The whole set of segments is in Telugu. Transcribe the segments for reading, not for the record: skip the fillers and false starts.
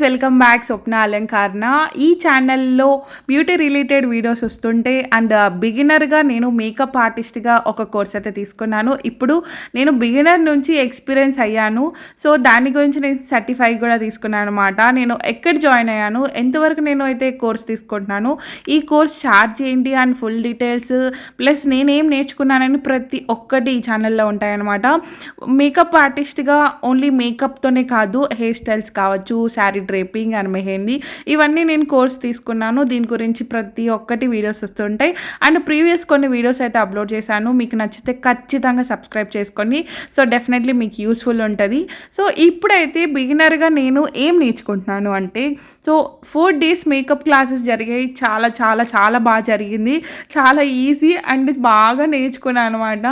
వెల్కమ్ బ్యాక్ స్వప్న అలంకారణ. ఈ ఛానల్లో బ్యూటీ రిలేటెడ్ వీడియోస్ వస్తుంటే అండ్ బిగినర్గా నేను మేకప్ ఆర్టిస్ట్గా ఒక కోర్స్ అయితే తీసుకున్నాను. ఇప్పుడు నేను బిగినర్ నుంచి ఎక్స్పీరియన్స్ అయ్యాను. సో దాని గురించి నేను సర్టిఫై కూడా తీసుకున్నాను అనమాట. నేను ఎక్కడ జాయిన్ అయ్యాను, ఎంతవరకు నేను అయితే కోర్స్ తీసుకుంటున్నాను, ఈ కోర్స్ ఛార్జ్ ఏంటి అండ్ ఫుల్ డీటెయిల్స్ ప్లస్ నేనేం నేర్చుకున్నానని ప్రతి ఒక్కటి ఈ ఛానల్లో ఉంటాయన్నమాట. మేకప్ ఆర్టిస్ట్గా ఓన్లీ మేకప్తోనే కాదు, హెయిర్ స్టైల్స్ కావచ్చు, శారీ డ్రేపింగ్ అండ్ మెహందీ, ఇవన్నీ నేను కోర్స్ తీసుకున్నాను. దీని గురించి ప్రతి ఒక్కటి వీడియోస్ వస్తుంటాయి అండ్ ప్రీవియస్ కొన్ని వీడియోస్ అయితే అప్లోడ్ చేశాను. మీకు నచ్చితే ఖచ్చితంగా సబ్స్క్రైబ్ చేసుకోండి. సో డెఫినెట్లీ మీకు యూస్ఫుల్ ఉంటుంది. సో ఇప్పుడైతే బిగినర్గా నేను ఏం నేర్చుకుంటున్నాను అంటే, సో 4 days మేకప్ క్లాసెస్ జరిగాయి. చాలా చాలా చాలా బాగా జరిగింది. చాలా ఈజీ అండ్ బాగా నేర్చుకున్నాను అనమాట.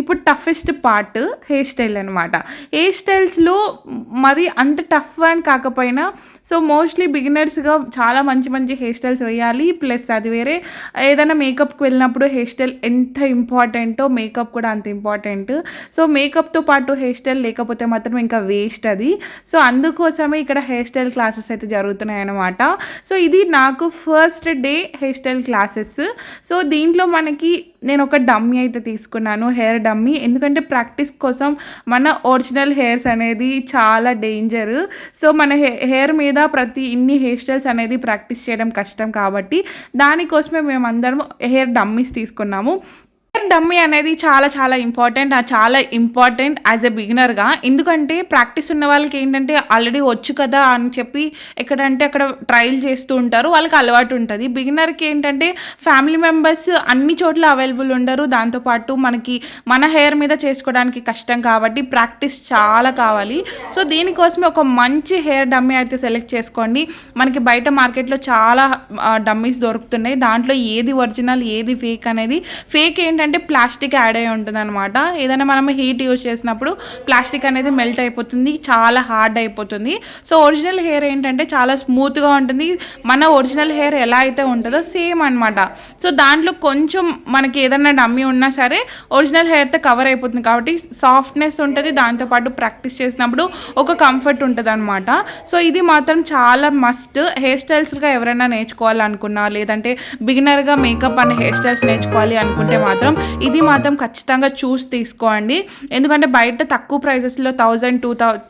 ఇప్పుడు టఫెస్ట్ పార్ట్ హెయిర్ స్టైల్ అనమాట. హెయిర్ స్టైల్స్లో మరి అంత టఫ్ అని కాకపోయినా, సో మోస్ట్లీ బిగినర్స్గా చాలా మంచి మంచి హెయిర్ స్టైల్స్ వేయాలి. ప్లస్ అది వేరే ఏదైనా మేకప్కి వెళ్ళినప్పుడు హెయిర్ స్టైల్ ఎంత ఇంపార్టెంటో మేకప్ కూడా అంత ఇంపార్టెంట్. సో మేకప్తో పాటు హెయిర్ స్టైల్ లేకపోతే మాత్రం ఇంకా వేస్ట్ అది. సో అందుకోసమే ఇక్కడ హెయిర్ స్టైల్ క్లాసెస్ అయితే జరుగుతున్నాయి అన్నమాట. సో ఇది నాకు first day hair style classes. So దీంట్లో మనకి నేను ఒక డమ్మీ అయితే తీసుకున్నాను, హెయిర్ డమ్మీ. ఎందుకంటే ప్రాక్టీస్ కోసం మన ఒరిజినల్ హెయిర్స్ అనేది చాలా డేంజర్. సో మన హెయిర్ మీద ప్రతి ఇన్ని హెయిర్ స్టైల్స్ అనేది ప్రాక్టీస్ చేయడం కష్టం కాబట్టి దానికోసమే మేమందరం హెయిర్ డమ్మీస్ తీసుకున్నాము. హెయిర్ డమ్మీ అనేది చాలా చాలా ఇంపార్టెంట్ యాజ్ ఎ బిగినర్గా. ఎందుకంటే ప్రాక్టీస్ ఉన్న వాళ్ళకి ఏంటంటే ఆల్రెడీ వచ్చు కదా అని చెప్పి ఎక్కడంటే అక్కడ ట్రయల్ చేస్తూ ఉంటారు, వాళ్ళకి అలవాటు ఉంటుంది. బిగినర్కి ఏంటంటే ఫ్యామిలీ మెంబర్స్ అన్ని చోట్ల అవైలబుల్ ఉండరు, దాంతోపాటు మనకి మన హెయిర్ మీద చేసుకోవడానికి కష్టం కాబట్టి ప్రాక్టీస్ చాలా కావాలి. సో దీనికోసమే ఒక మంచి హెయిర్ డమ్మీ అయితే సెలెక్ట్ చేసుకోండి. మనకి బయట మార్కెట్లో చాలా డమ్మీస్ దొరుకుతున్నాయి. దాంట్లో ఏది ఒరిజినల్ ఏది ఫేక్ అనేది, ఫేక్ ఏంటంటే ప్లాస్టిక్ యాడ్ అయి ఉంటుంది అనమాట. ఏదైనా మనం హీట్ యూజ్ చేసినప్పుడు ప్లాస్టిక్ అనేది మెల్ట్ అయిపోతుంది, చాలా హార్డ్ అయిపోతుంది. సో ఒరిజినల్ హెయిర్ ఏంటంటే చాలా స్మూత్గా ఉంటుంది. మన ఒరిజినల్ హెయిర్ ఎలా అయితే ఉంటుందో సేమ్ అనమాట. సో దాంట్లో కొంచెం మనకి ఏదైనా డమ్మీ ఉన్నా సరే ఒరిజినల్ హెయిర్తో కవర్ అయిపోతుంది కాబట్టి సాఫ్ట్నెస్ ఉంటుంది, దాంతోపాటు ప్రాక్టీస్ చేసినప్పుడు ఒక కంఫర్ట్ ఉంటుంది అనమాట. సో ఇది మాత్రం చాలా మస్ట్. హెయిర్ స్టైల్స్గా ఎవరైనా నేర్చుకోవాలనుకున్నా, లేదంటే బిగినర్గా మేకప్ అండ్ హెయిర్ స్టైల్స్ నేర్చుకోవాలి అనుకుంటే మాత్రం ఇది మాత్రం ఖచ్చితంగా చూసి తీసుకోండి. ఎందుకంటే బయట తక్కువ ప్రైసెస్లో 1000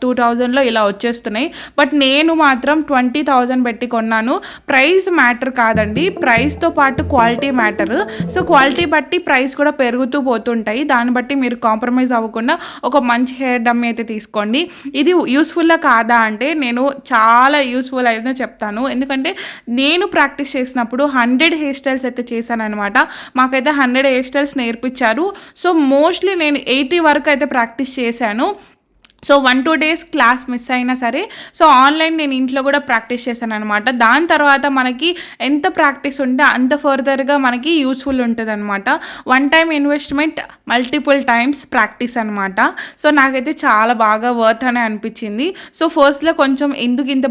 2000లో ఇలా వచ్చేస్తున్నాయి. బట్ నేను మాత్రం 20,000 పెట్టి కొన్నాను. ప్రైస్ మ్యాటర్ కాదండి, ప్రైస్తో పాటు క్వాలిటీ మ్యాటర్. సో క్వాలిటీ బట్టి ప్రైస్ కూడా పెరుగుతూ పోతుంటాయి. దాన్ని బట్టి మీరు కాంప్రమైజ్ అవ్వకుండా ఒక మంచి హెయిర్ డమ్మీ అయితే తీసుకోండి. ఇది యూస్ఫుల్లా కాదా అంటే నేను చాలా యూస్ఫుల్ అయితే చెప్తాను. ఎందుకంటే నేను ప్రాక్టీస్ చేసినప్పుడు 100 హెయిర్ స్టైల్స్ అయితే చేశాను అనమాట. మాకైతే 100 హెయిర్ స్టైల్స్ నేర్పించారు. సో మోస్ట్లీ నేను 80 వరకు అయితే ప్రాక్టీస్ చేశాను. సో 1-2 days క్లాస్ మిస్ అయినా సరే, సో ఆన్లైన్ నేను ఇంట్లో కూడా ప్రాక్టీస్ చేశాను అనమాట. దాని తర్వాత మనకి ఎంత ప్రాక్టీస్ ఉంటే అంత ఫర్దర్గా మనకి యూస్ఫుల్ ఉంటుంది అనమాట. One time investment multiple times practice అనమాట. సో నాకైతే చాలా బాగా వర్త్ అనే అనిపించింది. సో ఫస్ట్లో కొంచెం ఎందుకు ఇంత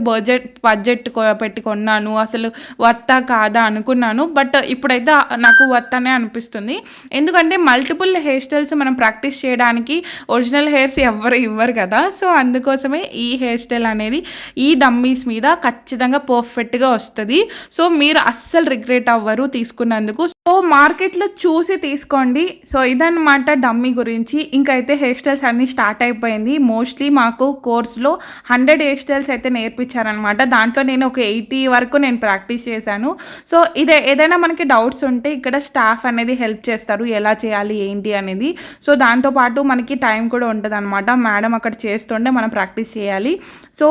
బడ్జెట్ పెట్టి కొన్నాను, అసలు వర్తా కాదా అనుకున్నాను. బట్ ఇప్పుడైతే నాకు వర్త్ అనే అనిపిస్తుంది. ఎందుకంటే మల్టిపుల్ హెయిర్ స్టైల్స్ మనం ప్రాక్టీస్ చేయడానికి ఒరిజినల్ హెయిర్స్ ఎవరు ఇవ్వరు కదా. సో అందుకోసమే ఈ హెయిర్ స్టైల్ అనేది ఈ డమ్మీస్ మీద ఖచ్చితంగా పర్ఫెక్ట్గా వస్తుంది. సో మీరు అస్సలు రిగ్రెట్ అవ్వరు తీసుకున్నందుకు. సో మార్కెట్లో చూసి తీసుకోండి. సో ఇదన్నమాట డమ్మీ గురించి. ఇంకైతే హెయిర్ స్టైల్స్ అన్నీ స్టార్ట్ అయిపోయింది. మోస్ట్లీ మాకు కోర్సులో 100 హెయిర్ స్టైల్స్ అయితే నేర్పించారనమాట. దాంట్లో నేను ఒక 80 వరకు నేను ప్రాక్టీస్ చేశాను. సో ఏదైనా మనకి డౌట్స్ ఉంటే ఇక్కడ స్టాఫ్ అనేది హెల్ప్ చేస్తారు, ఎలా చేయాలి ఏంటి అనేది. సో దాంతోపాటు మనకి టైం కూడా ఉంటుంది అనమాట. మేడం అక్కడ చేస్తుంటే మనం ప్రాక్టీస్ చేయాలి. సో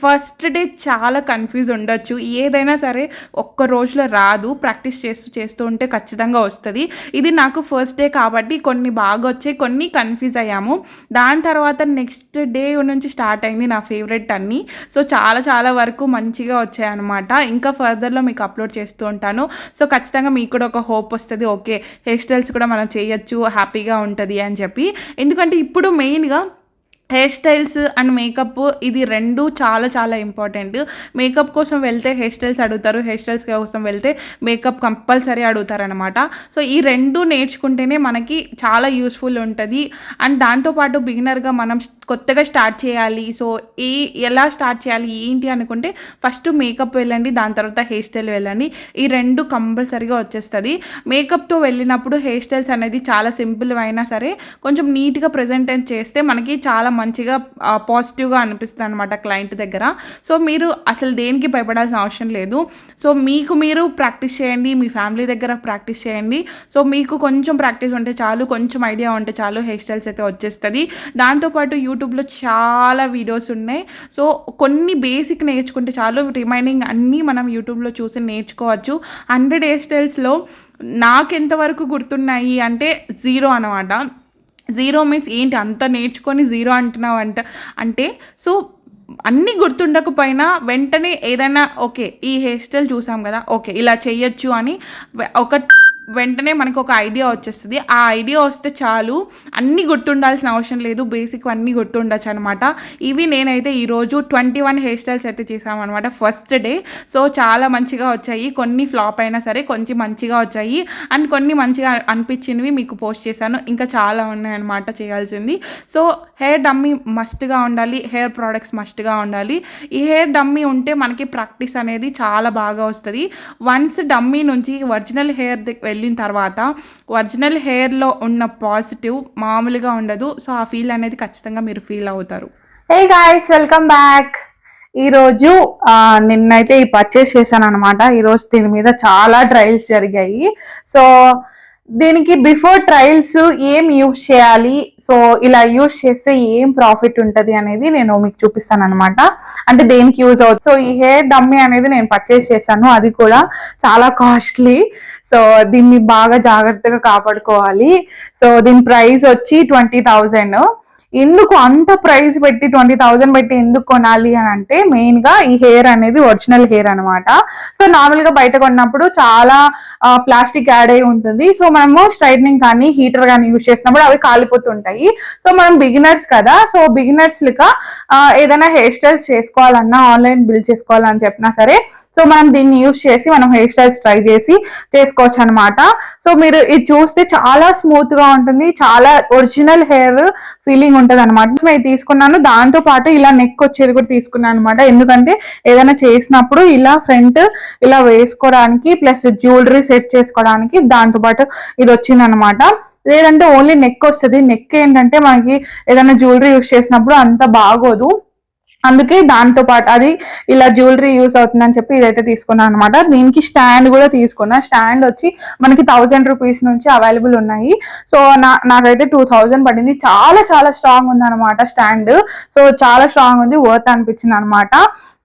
ఫస్ట్ డే చాలా కన్ఫ్యూజ్ ఉండొచ్చు, ఏదైనా సరే ఒక్క రోజులో రాదు. ప్రాక్టీస్ చేస్తూ ఉంటే ఖచ్చితంగా వస్తుంది. ఇది నాకు ఫస్ట్ డే కాబట్టి కొన్ని బాగా వచ్చాయి, కొన్ని కన్ఫ్యూజ్ అయ్యాము. దాని తర్వాత నెక్స్ట్ డే నుంచి స్టార్ట్ అయింది నా ఫేవరెట్ అన్నీ. సో చాలా వరకు మంచిగా వచ్చాయన్నమాట. ఇంకా ఫర్దర్లో మీకు అప్లోడ్ చేస్తూ ఉంటాను. సో ఖచ్చితంగా మీకు కూడా ఒక హోప్ వస్తుంది, ఓకే హెయిర్ స్టైల్స్ కూడా మనం చేయొచ్చు, హ్యాపీగా ఉంటుంది అని చెప్పి. ఎందుకంటే ఇప్పుడు మెయిన్గా హెయిర్ స్టైల్స్ అండ్ మేకప్ ఇది రెండు చాలా చాలా ఇంపార్టెంట్. మేకప్ కోసం వెళ్తే హెయిర్ స్టైల్స్ అడుగుతారు, హెయిర్ స్టైల్స్ కోసం వెళ్తే మేకప్ కంపల్సరీ అడుగుతారనమాట. సో ఈ రెండు నేర్చుకుంటేనే మనకి చాలా యూస్ఫుల్ ఉంటుంది. అండ్ దాంతోపాటు బిగినర్గా మనం కొత్తగా స్టార్ట్ చేయాలి, సో ఎలా స్టార్ట్ చేయాలి ఏంటి అనుకుంటే ఫస్ట్ మేకప్ వెళ్ళండి, దాని తర్వాత హెయిర్ స్టైల్ వెళ్ళండి. ఈ రెండు కంపల్సరీగా వచ్చేస్తుంది. మేకప్తో వెళ్ళినప్పుడు హెయిర్ స్టైల్స్ అనేది చాలా సింపుల్ అయినా సరే కొంచెం నీట్గా ప్రజెంటేషన్ చేస్తే మనకి చాలా మంచిగా పాజిటివ్గా అనిపిస్తుంది అనమాట క్లయింట్ దగ్గర. సో మీరు అసలు దేనికి భయపడాల్సిన అవసరం లేదు. సో మీకు మీరు ప్రాక్టీస్ చేయండి, మీ ఫ్యామిలీ దగ్గర ప్రాక్టీస్ చేయండి. సో మీకు కొంచెం ప్రాక్టీస్ ఉంటే చాలు, కొంచెం ఐడియా ఉంటే చాలు, హెయిర్ స్టైల్స్ అయితే వచ్చేస్తుంది. దాంతోపాటు యూట్యూబ్లో చాలా వీడియోస్ ఉన్నాయి. సో కొన్ని బేసిక్ నేర్చుకుంటే చాలు, రిమైనింగ్ అన్నీ మనం యూట్యూబ్లో చూసి నేర్చుకోవచ్చు. 100 హెయిర్ స్టైల్స్లో నాకు ఎంతవరకు గుర్తున్నాయి అంటే 0 అనమాట. 0 మీన్స్ ఏంటి అంత నేర్చుకొని 0 అంటున్నావు అంటే సో అన్నీ గుర్తుండకపోయినా వెంటనే ఏదైనా ఓకే ఈ హెయిర్ స్టైల్ చూసాం కదా, ఓకే ఇలా చెయ్యొచ్చు అని వెంటనే మనకు ఒక ఐడియా వచ్చేస్తుంది. ఆ ఐడియా వస్తే చాలు, అన్నీ గుర్తుండాల్సిన అవసరం లేదు, బేసిక్ అన్నీ గుర్తుండొచ్చు అనమాట. ఇవి నేనైతే ఈరోజు 21 హెయిర్ స్టైల్స్ అయితే చేసామన్నమాట ఫస్ట్ డే. సో చాలా మంచిగా వచ్చాయి, కొన్ని ఫ్లాప్ అయినా సరే కొంచెం మంచిగా వచ్చాయి అండ్ కొన్ని మంచిగా అనిపించినవి మీకు పోస్ట్ చేశాను. ఇంకా చాలా ఉన్నాయన్నమాట చేయాల్సింది. సో హెయిర్ డమ్మీ మస్ట్గా ఉండాలి, హెయిర్ ప్రోడక్ట్స్ మస్ట్గా ఉండాలి. ఈ హెయిర్ డమ్మీ ఉంటే మనకి ప్రాక్టీస్ అనేది చాలా బాగా వస్తుంది. వన్స్ డమ్మీ నుంచి ఒరిజినల్ హెయిర్ వెళ్ళిన తర్వాత ఒరిజినల్ హెయిర్లో ఉన్న పాజిటివ్ మామూలుగా ఉండదు. సో ఆ ఫీల్ అనేది ఖచ్చితంగా మీరు ఫీల్ అవుతారు. Hey guys, welcome back. ఈరోజు నిన్నైతే ఈ పర్చేస్ చేశాను అనమాట. ఈరోజు దీని మీద చాలా ట్రయల్స్ జరిగాయి. సో దీనికి బిఫోర్ ట్రయల్స్ ఏం యూజ్ చేయాలి, సో ఇలా యూజ్ చేస్తే ఏం ప్రాఫిట్ ఉంటుంది అనేది నేను మీకు చూపిస్తాను అనమాట. అంటే దేనికి యూజ్ అవుతుంది. సో ఈ హెయిర్ డమ్మీ అనేది నేను పర్చేస్ చేశాను, అది కూడా చాలా కాస్ట్లీ. సో దీన్ని బాగా జాగ్రత్తగా కాపాడుకోవాలి. సో దీని ప్రైస్ వచ్చి 20,000. ఎందుకు అంత ప్రైస్ పెట్టి 20,000 పెట్టి ఎందుకు కొనాలి అని అంటే, మెయిన్ గా ఈ హెయిర్ అనేది ఒరిజినల్ హెయిర్ అనమాట. సో నార్మల్ గా బయట కొన్నప్పుడు చాలా ప్లాస్టిక్ యాడ్ అయి ఉంటుంది. సో మనము స్ట్రైట్నింగ్ కానీ హీటర్ కానీ యూజ్ చేసినప్పుడు అవి కాలిపోతుంటాయి. సో మనం బిగినర్స్ కదా, సో బిగినర్స్ లెక్క ఏదైనా హెయిర్ స్టైల్స్ చేసుకోవాలన్నా, ఆన్లైన్ బిల్డ్ చేసుకోవాలని చెప్పినా సరే, సో మనం దీన్ని యూజ్ చేసి మనం హెయిర్ స్టైల్స్ ట్రై చేసి చేసుకోవచ్చు అనమాట. సో మీరు ఇది చూస్తే చాలా స్మూత్ గా ఉంటుంది, చాలా ఒరిజినల్ హెయిర్ ఫీలింగ్ ఉంటుంది అనమాట. నేను తీసుకున్నాను, దాంతో పాటు ఇలా నెక్ వచ్చేది కూడా తీసుకున్నాను అనమాట. ఎందుకంటే ఏదైనా చేసినప్పుడు ఇలా ఫ్రంట్ ఇలా వేసుకోవడానికి ప్లస్ జ్యువెలరీ సెట్ చేసుకోవడానికి దాంతో పాటు ఇది వచ్చింది అనమాట. లేదంటే ఓన్లీ నెక్ వస్తుంది. నెక్ ఏంటంటే మనకి ఏదైనా జ్యువెలరీ యూజ్ చేసినప్పుడు అంత బాగోదు, అందుకే దాంతో పాటు అది ఇలా జ్యువెలరీ యూస్ అవుతుందని చెప్పి ఇదైతే తీసుకున్నాను అనమాట. దీనికి స్టాండ్ కూడా తీసుకున్నా. స్టాండ్ వచ్చి మనకి 1000 రూపీస్ నుంచి అవైలబుల్ ఉన్నాయి. సో నాకైతే 2000 పడింది. చాలా చాలా స్ట్రాంగ్ ఉంది అనమాట స్టాండ్. సో చాలా స్ట్రాంగ్ ఉంది, వర్త్ అనిపించింది అనమాట.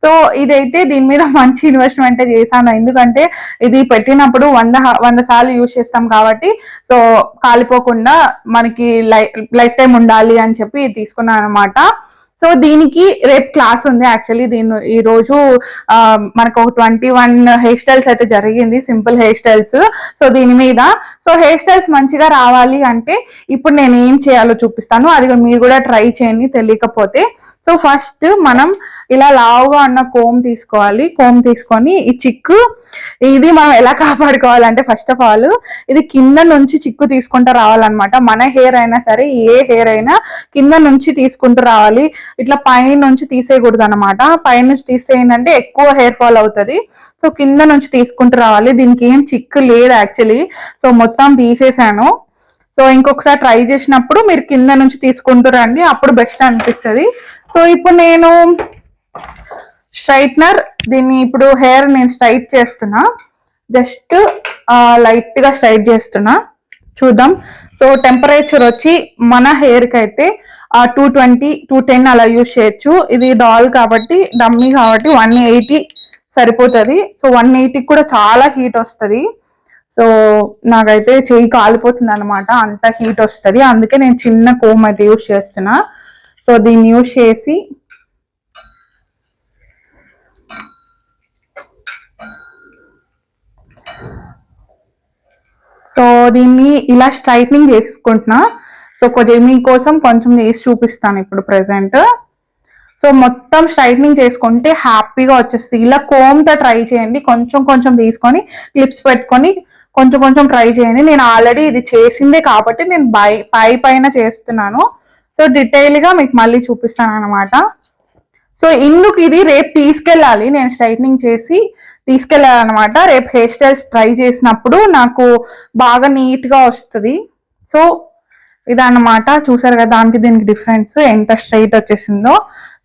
సో ఇదైతే దీని మీద మంచి ఇన్వెస్ట్మెంట్ చేశాను, ఎందుకంటే ఇది పెట్టినప్పుడు 100 సార్లు యూజ్ చేస్తాం కాబట్టి సో కాలిపోకుండా మనకి లైఫ్ టైం ఉండాలి అని చెప్పి తీసుకున్నాను అనమాట. సో దీనికి రేపు క్లాస్ ఉంది. యాక్చువల్లీ ఈ రోజు మనకు ఒక 21 హెయిర్ స్టైల్స్ అయితే జరిగింది, సింపుల్ హెయిర్ స్టైల్స్. సో దీని మీద సో హెయిర్ స్టైల్స్ మంచిగా రావాలి అంటే ఇప్పుడు నేను ఏం చేయాలో చూపిస్తాను, అది మీరు కూడా ట్రై చేయండి తెలియకపోతే. సో ఫస్ట్ మనం ఇలా లావుగా ఉన్న కోమ్ తీసుకోవాలి. కోమ్ తీసుకొని ఈ చిక్కు ఇది మనం ఎలా కాపాడుకోవాలంటే, ఫస్ట్ ఆఫ్ ఆల్ ఇది కింద నుంచి చిక్కు తీసుకుంటూ రావాలన్నమాట. మన హెయిర్ అయినా సరే ఏ హెయిర్ అయినా కింద నుంచి తీసుకుంటూ రావాలి, ఇట్లా పైన నుంచి తీసేయకూడదు అనమాట. పైన నుంచి తీసేయండి ఎక్కువ హెయిర్ ఫాల్ అవుతుంది. సో కింద నుంచి తీసుకుంటూ రావాలి. దీనికి ఏం చిక్కు లేదు యాక్చువల్లీ, సో మొత్తం తీసేసాను. సో ఇంకొకసారి ట్రై చేసినప్పుడు మీరు కింద నుంచి తీసుకుంటూ రండి, అప్పుడు బెస్ట్ అనిపిస్తుంది. సో ఇప్పుడు నేను స్ట్రైట్నర్ దీన్ని ఇప్పుడు హెయిర్ నేను స్ట్రైట్ చేస్తున్నా, జస్ట్ లైట్ గా స్ట్రైట్ చేస్తున్నా, చూద్దాం. సో టెంపరేచర్ వచ్చి మన హెయిర్ కి అయితే 220, 210 అలా యూజ్ చేయొచ్చు. ఇది డాల్ కాబట్టి, డమ్మీ కాబట్టి 180 సరిపోతుంది. సో 180 కూడా చాలా హీట్ వస్తుంది. సో నాకైతే చెయ్యి కాలిపోతుంది అనమాట, అంత హీట్ వస్తుంది. అందుకే నేను చిన్న కోమ్ అయితే యూజ్ చేస్తున్నా. సో దీన్ని యూజ్ చేసి సో దీన్ని ఇలా స్ట్రైట్నింగ్ చేసుకుంటున్నా. సో కొంచెం మీకోసం కొంచెం చేసి చూపిస్తాను ఇప్పుడు ప్రెసెంట్. సో మొత్తం స్ట్రైట్నింగ్ చేసుకుంటే హ్యాపీగా వచ్చేస్తుంది. ఇలా కోమ్తో ట్రై చేయండి, కొంచెం కొంచెం తీసుకొని క్లిప్స్ పెట్టుకొని కొంచెం కొంచెం ట్రై చేయండి. నేను ఆల్రెడీ ఇది చేసిందే కాబట్టి నేను పైన చేస్తున్నాను. సో డీటెయిల్గా మీకు మళ్ళీ చూపిస్తాను అనమాట. సో ఇందుకు ఇది రేపు తీసుకెళ్ళాలి, నేను స్ట్రైట్నింగ్ చేసి తీసుకెళ్ళాలన్నమాట. రేపు హెయిర్ స్టైల్స్ ట్రై చేసినప్పుడు నాకు బాగా నీట్గా వస్తుంది. సో ఇదన్నమాట, చూసారు కదా దానికి దీనికి డిఫరెన్స్ ఎంత స్ట్రైట్ వచ్చేసిందో.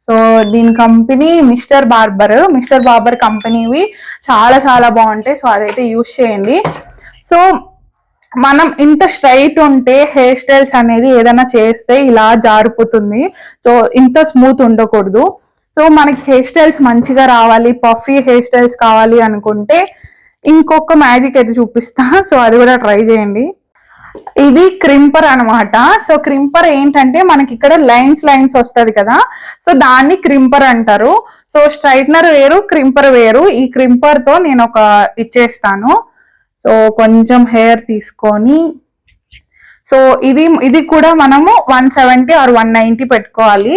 సో దీని కంపెనీ మిస్టర్ బార్బర్ కంపెనీవి చాలా చాలా బాగుంటాయి. సో అదైతే యూజ్ చేయండి. సో మనం ఇంత స్ట్రైట్ ఉంటే హెయిర్ స్టైల్స్ అనేది ఏదైనా చేస్తే ఇలా జారిపోతుంది. సో ఇంత స్మూత్ ఉండకూడదు. సో మనకి హెయిర్ స్టైల్స్ మంచిగా రావాలి, పఫీ హెయిర్ స్టైల్స్ కావాలి అనుకుంటే ఇంకొక మ్యాజిక్ అయితే చూపిస్తా. సో అది కూడా ట్రై చేయండి. ఇది క్రింపర్ అనమాట. సో క్రింపర్ ఏంటంటే మనకి ఇక్కడ లైన్స్ వస్తుంది కదా, సో దాన్ని క్రింపర్ అంటారు. సో స్ట్రైట్నర్ వేరు, క్రింపర్ వేరు. ఈ క్రింపర్ తో నేను ఒక ఇచ్చేస్తాను. సో కొంచెం హెయిర్ తీసుకొని, సో ఇది కూడా మనము 170 or 190 పెట్టుకోవాలి.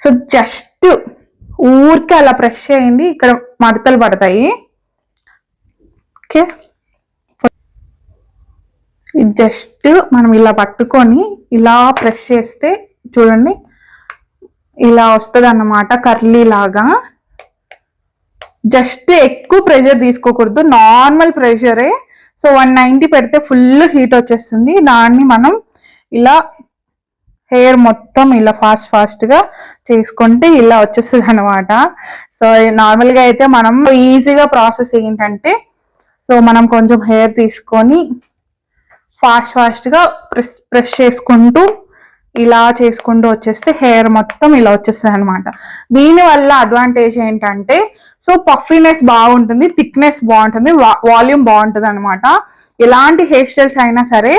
సో జస్ట్ ఊరికే అలా ప్రెస్ చేయండి, ఇక్కడ మడతలు పడతాయి. ఓకే, జస్ట్ మనం ఇలా పట్టుకొని ఇలా ప్రెస్ చేస్తే చూడండి ఇలా వస్తుంది అన్నమాట, కర్లీ లాగా. జస్ట్ ఎక్కువ ప్రెషర్ తీసుకోకూడదు, నార్మల్ ప్రెషరే. సో 190 పెడితే ఫుల్ హీట్ వచ్చేస్తుంది. దాన్ని మనం ఇలా హెయిర్ మొత్తం ఇలా ఫాస్ట్గా చేసుకుంటే ఇలా వచ్చేస్తుంది అనమాట. సో నార్మల్గా అయితే మనం ఈజీగా ప్రాసెస్ ఏంటంటే, సో మనం కొంచెం హెయిర్ తీసుకొని ఫాస్ట్గా ప్రెస్ చేసుకుంటూ ఇలా చేసుకుంటూ వచ్చేస్తే హెయిర్ మొత్తం ఇలా వచ్చేస్తుంది అనమాట. దీనివల్ల అడ్వాంటేజ్ ఏంటంటే, సో పఫీనెస్ బాగుంటుంది, థిక్నెస్ బాగుంటుంది, వాల్యూమ్ బాగుంటుంది అనమాట. ఎలాంటి హెయిర్ స్టైల్స్ అయినా సరే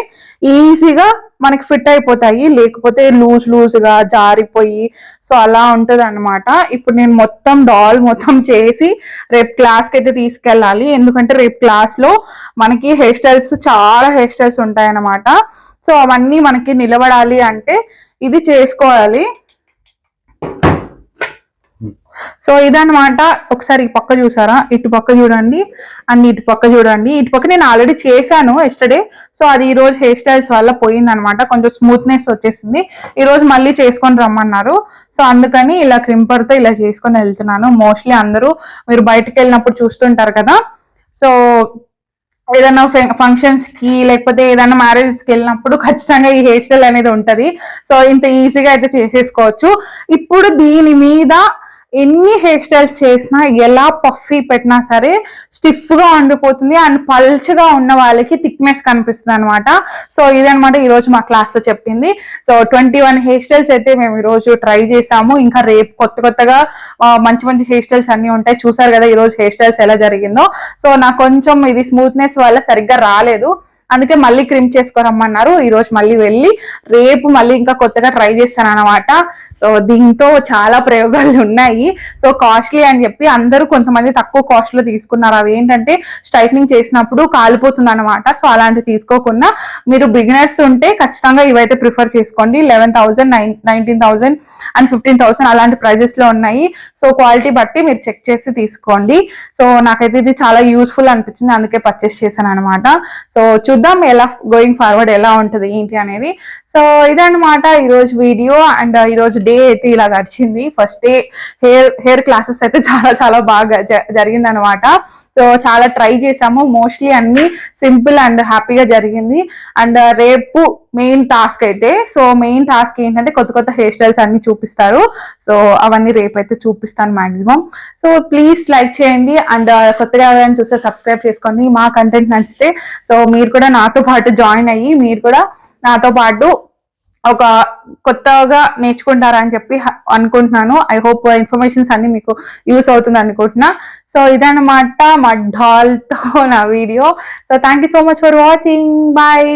ఈజీగా మనకి ఫిట్ అయిపోతాయి, లేకపోతే లూజ్గా జారిపోయి సో అలా ఉంటుంది అనమాట. ఇప్పుడు నేను మొత్తం చేసి రేపు క్లాస్కి అయితే తీసుకెళ్ళాలి. ఎందుకంటే రేపు క్లాస్లో మనకి చాలా హెయిర్ స్టైల్స్ ఉంటాయన్నమాట. సో అవన్నీ మనకి నిలబడాలి అంటే ఇది చేసుకోవాలి. సో ఇదన్నమాట. ఒకసారి ఈ పక్క చూసారా, ఇటు పక్క చూడండి అండ్ ఇటు పక్క చూడండి. ఇటు పక్క నేను ఆల్రెడీ చేశాను ఎస్టర్డే. సో అది ఈ రోజు హెయిర్ స్టైల్స్ వల్ల పోయింది అనమాట, కొంచెం స్మూత్నెస్ వచ్చేసింది. ఈ రోజు మళ్ళీ చేసుకొని రమ్మన్నారు. సో అందుకని ఇలా క్రింపర్తో ఇలా చేసుకొని వెళ్తున్నాను. మోస్ట్లీ అందరూ మీరు బయటకు వెళ్ళినప్పుడు చూస్తుంటారు కదా. సో ఏదైనా ఫంక్షన్స్ కి లేకపోతే ఏదైనా మ్యారేజెస్ కి వెళ్ళినప్పుడు ఖచ్చితంగా ఈ హెయిర్ స్టైల్ అనేది ఉంటది. సో ఇంత ఈజీగా అయితే చేసేసుకోవచ్చు. ఇప్పుడు దీని మీద ఎన్ని హెయిర్ స్టైల్స్ చేసినా, ఎలా పఫీ పెట్టినా సరే స్టిఫ్ గా ఉండిపోతుంది అండ్ పల్చగా ఉన్న వాళ్ళకి థిక్నెస్ కనిపిస్తుంది అనమాట. సో ఇదనమాట ఈ రోజు మా క్లాస్ లో చెప్పింది. సో 21 హెయిర్ స్టైల్స్ అయితే మేము ఈ రోజు ట్రై చేసాము. ఇంకా రేపు కొత్తగా మంచి హెయిర్ స్టైల్స్ అన్ని ఉంటాయి. చూసారు కదా ఈ రోజు హెయిర్ స్టైల్స్ ఎలా జరిగిందో. సో నాకు కొంచెం ఇది స్మూత్నెస్ వల్ల సరిగ్గా రాలేదు, అందుకే మళ్ళీ క్రిమ్ చేసుకోరమ్మన్నారు. ఈ రోజు మళ్ళీ వెళ్ళి రేపు మళ్ళీ ఇంకా కొత్తగా ట్రై చేస్తాను అనమాట. సో దీంతో చాలా ప్రయోగాలు ఉన్నాయి. సో కాస్ట్లీ అని చెప్పి అందరూ కొంతమంది తక్కువ కాస్ట్ లో తీసుకున్నారు. అవి ఏంటంటే స్ట్రైట్నింగ్ చేసినప్పుడు కాలిపోతుంది అనమాట. సో అలాంటివి తీసుకోకుండా మీరు బిగినర్స్ ఉంటే ఖచ్చితంగా ఇవైతే ప్రిఫర్ చేసుకోండి. 11,000, 19,000 అండ్ 15,000 అలాంటి ప్రైజెస్ లో ఉన్నాయి. సో క్వాలిటీ బట్టి మీరు చెక్ చేసి తీసుకోండి. సో నాకైతే ఇది చాలా యూస్ఫుల్ అనిపించింది, అందుకే పర్చేస్ చేశాను అనమాట. సో చూద్దాం ఎలా గోయింగ్ ఫార్వర్డ్ ఎలా ఉంటుంది ఏంటి అనేది. సో ఇదన్నమాట ఈరోజు వీడియో అండ్ ఈరోజు డే అయితే ఇలా గడిచింది. ఫస్ట్ డే హెయిర్ క్లాసెస్ అయితే చాలా బాగా జరిగింది అనమాట. సో చాలా ట్రై చేసాము, మోస్ట్లీ అన్ని సింపుల్ అండ్ హ్యాపీగా జరిగింది. అండ్ రేపు మెయిన్ టాస్క్ అయితే, సో మెయిన్ టాస్క్ ఏంటంటే కొత్త హెయిర్ స్టైల్స్ అన్ని చూపిస్తారు. సో అవన్నీ రేపు అయితే చూపిస్తాను మాక్సిమం. సో ప్లీజ్ లైక్ చేయండి అండ్ కొత్తగా ఎవరైనా చూస్తే సబ్స్క్రైబ్ చేసుకోండి. మా కంటెంట్ నచ్చితే సో మీరు కూడా నాతో పాటు జాయిన్ అయ్యి మీరు కూడా నాతో పాటు ఒక కొత్తగా నేర్చుకుంటారని చెప్పి అనుకుంటున్నాను. ఐ హోప్ ఇన్ఫర్మేషన్స్ అన్ని మీకు యూస్ అవుతుంది అనుకుంటున్నా. సో ఇదన్నమాట మా డాల్తో నా video. So thank you so much for watching. Bye.